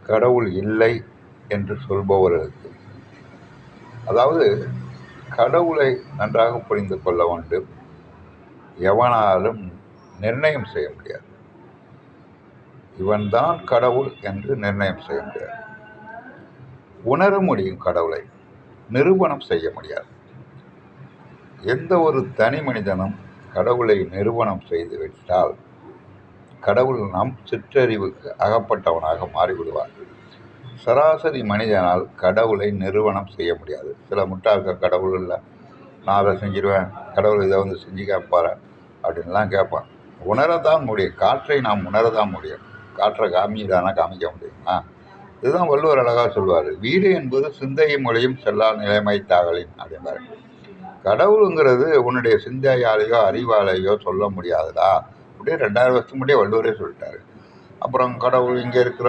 கடவுள் இல்லை என்று சொல்பவர்களுக்கு, அதாவது கடவுளை நன்றாக புரிந்து கொள்ள வேண்டும். எவனாலும் நிர்ணயம் செய்ய முடியாது. இவன்தான் கடவுள் என்று நிர்ணயம் செய்ய முடியாது. உணர முடியும், கடவுளை நிரூபணம் செய்ய முடியாது. எந்த ஒரு தனி மனிதனும் கடவுளை நிரூபணம் செய்து விட்டால் கடவுள் நம் சிற்றறிவுக்கு அகப்பட்டவனாக மாறிவிடுவார். சராசரி மனிதனால் கடவுளை நிரூபணம் செய்ய முடியாது. சில முட்டாள்கள் கடவுள் இல்லை, நான் அதை செஞ்சிருவேன், கடவுள் இதை வந்து செஞ்சு கேட்பாரு அப்படின்லாம் கேட்பான். உணரத்தான் முடியும். காற்றை நாம் உணரதான் முடியும். காற்றை காமிதானா காமிக்க முடியுமா? இதுதான் வள்ளுவர் அழகாக சொல்வார், வீடு என்பது சிந்தையை மொழியும் செல்லா நிலைமை தாகலின் அப்படின்பாரு. கடவுளுங்கிறது உன்னுடைய சிந்தையாலேயோ அறிவாலேயோ சொல்ல முடியாதுடா அப்படியே 2000 வருஷத்துக்கு முன்னாடியே வள்ளுவரே சொல்லிட்டாரு. அப்புறம் கடவுள் இங்கே இருக்கிற